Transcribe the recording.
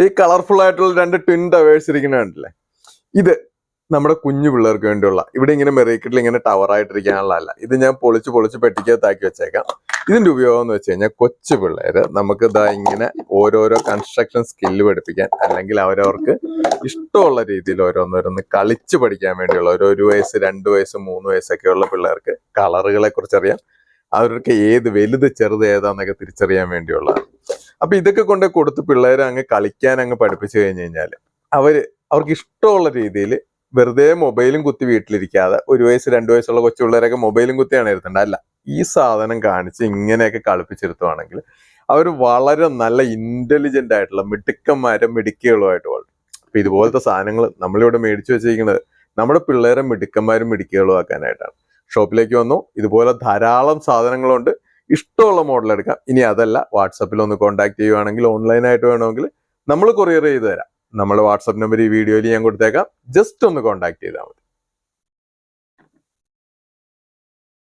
ഈ കളർഫുൾ ആയിട്ടുള്ള 2 twin towers ഇരിക്കുന്ന കണ്ടില്ലേ? ഇത് നമ്മുടെ കുഞ്ഞു പിള്ളേർക്ക് വേണ്ടിയുള്ള, ഇവിടെ ഇങ്ങനെ മെറീക്കിട്ടിൽ ഇങ്ങനെ ടവർ ആയിട്ടിരിക്കാനുള്ളതല്ല. ഇത് ഞാൻ പൊളിച്ച് പെട്ടിക്കകത്താക്കി വെച്ചേക്കാം. ഇതിന്റെ ഉപയോഗം എന്ന് വെച്ച് കഴിഞ്ഞാൽ കൊച്ചു പിള്ളേര് നമുക്ക് ഇതാ ഇങ്ങനെ ഓരോരോ കൺസ്ട്രക്ഷൻ സ്കില്ല് പഠിപ്പിക്കാൻ, അല്ലെങ്കിൽ അവരവർക്ക് ഇഷ്ടമുള്ള രീതിയിൽ ഓരോന്നോരോന്ന് കളിച്ച് പഠിക്കാൻ വേണ്ടിയുള്ള, ഒരു 1 വയസ്സ് 2 വയസ്സ് 3 വയസ്സൊക്കെയുള്ള പിള്ളേർക്ക് കളറുകളെ കുറിച്ച് അറിയാം, അവർക്ക് ഏത് വലുത് ചെറുത് ഏതാന്നൊക്കെ തിരിച്ചറിയാൻ വേണ്ടിയുള്ളതാണ്. അപ്പൊ ഇതൊക്കെ കൊണ്ട് കൊടുത്ത് പിള്ളേരെ അങ്ങ് കളിക്കാൻ അങ്ങ് പഠിപ്പിച്ചു കഴിഞ്ഞു കഴിഞ്ഞാല് അവർക്ക് ഇഷ്ടമുള്ള രീതിയിൽ വെറുതെ മൊബൈലും കുത്തി വീട്ടിലിരിക്കാതെ, 1 വയസ്സ് 2 വയസ്സുള്ള കൊച്ചു പിള്ളേരൊക്കെ മൊബൈലും കുത്തിയാണ് ഇരുത്തേണ്ടത്. അല്ല, ഈ സാധനം കാണിച്ച് ഇങ്ങനെയൊക്കെ കളിപ്പിച്ചിരുത്തുവാണെങ്കിൽ അവർ വളരെ നല്ല ഇന്റലിജന്റ് ആയിട്ടുള്ള മിടുക്കന്മാരും മിടുക്കികളുമായിട്ട് വളരും. അപ്പൊ ഇതുപോലത്തെ സാധനങ്ങൾ നമ്മളിവിടെ മേടിച്ചു വെച്ചിരിക്കുന്നത് നമ്മുടെ പിള്ളേരെ മിടുക്കന്മാരും മിടുക്കികളും ആക്കാനായിട്ടാണ്. ഷോപ്പിലേക്ക് വന്നു, ഇതുപോലെ ധാരാളം സാധനങ്ങളുണ്ട്. ഇഷ്ടമുള്ള മോഡൽ എടുക്കാം. ഇനി അതല്ല, വാട്സപ്പിൽ ഒന്ന് കോൺടാക്ട് ചെയ്യുവാണെങ്കിൽ, ഓൺലൈനായിട്ട് വേണമെങ്കിൽ നമ്മൾ കൊറിയർ ചെയ്ത് തരാം. നമ്മൾ വാട്സപ്പ് നമ്പർ ഈ വീഡിയോയിൽ ഞാൻ കൊടുത്തേക്കാം. ജസ്റ്റ് ഒന്ന് കോൺടാക്ട് ചെയ്താൽ മതി.